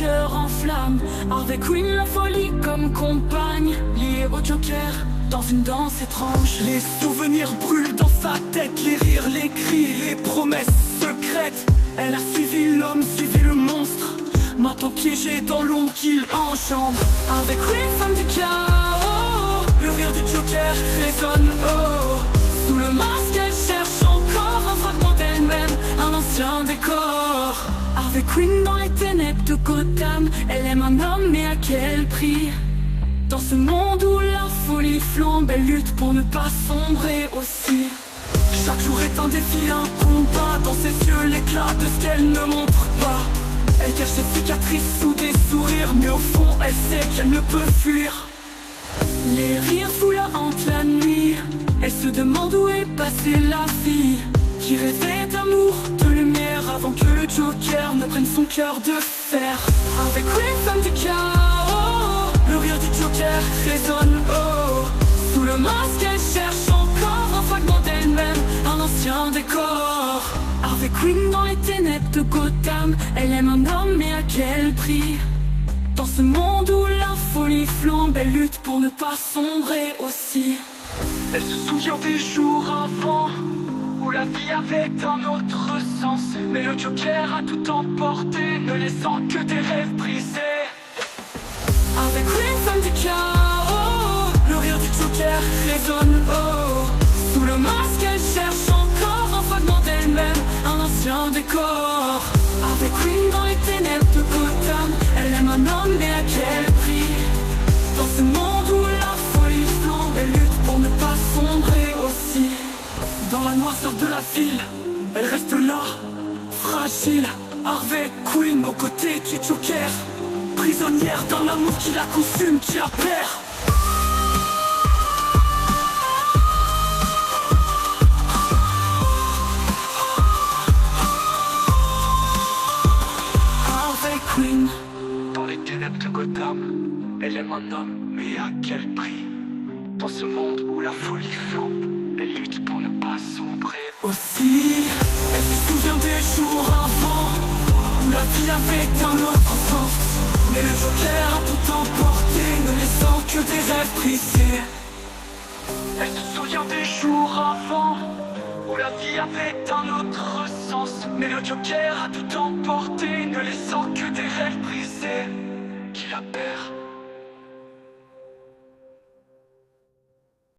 cœur en flamme. Harvey Quinn, la folie comme compagne, liée au Joker dans une danse étrange. Les souvenirs brûlent dans sa tête, les rires, les cris, les promesses secrètes. Elle a suivi l'homme, suivi le monstre, maintenant piégé dans l'ombre qu'il enjambe. Harvey Quinn, femme du chaos, le rire du Joker résonne haut. Sous le masque, elle cherche encore un fragment d'elle-même, un ancien décor. Harvey Quinn dans les ténèbres de Gotham, elle aime un homme, mais à quel prix? Dans ce monde où la folie flambe, elle lutte pour ne pas sombrer aussi. Chaque jour est un défi, un combat, dans ses yeux l'éclat de ce qu'elle ne montre pas. Elle cache ses cicatrices sous des sourires, mais au fond elle sait qu'elle ne peut fuir. Les rires fous la hantent la nuit, elle se demande où est passée la fille qui rêvait d'amour, de lumière, avant que le Joker ne prenne son cœur de fer. Avec Quinn, femme du chaos, le rire du Joker résonne haut. Sous le masque, elle cherche encore un fragment d'elle-même, un ancien décor. Harvey Quinn dans les ténèbres de Gotham, elle aime un homme, mais à quel prix? Dans ce monde où la folie flambe, elle lutte pour ne pas sombrer aussi. Elle se souvient des jours avant, où la vie avait un autre sens. Mais le Joker a tout emporté, ne laissant que des rêves brisés. Avec Quinn, femme du chaos, le rire du Joker résonne haut. Sous le masque, elle cherche encore un fragment d'elle-même, un ancien décor. Avec Quinn dans les ténèbres de Gotham, elle aime un homme, mais à quel prix? Dans ce monde où la folie flambe, elle lutte pour ne pas sombrer aussi. Dans la noirceur de la ville, elle reste là, fragile. Harvey Quinn aux côtés du Joker, prisonnière d'un amour qui la consume, qui la perd. Harvey Quinn dans les ténèbres de Gotham, elle aime un homme, mais à quel prix? Dans ce monde où la folie flambe, elle lutte pour ne pas sombrer aussi. Elle se souvient des jours avant, où la vie avait un autre sens. Mais le Joker a tout emporté, ne laissant que des rêves brisés. Elle se souvient des jours avant, où la vie avait un autre sens. Mais le Joker a tout emporté, ne laissant que des rêves brisés, qui la perd.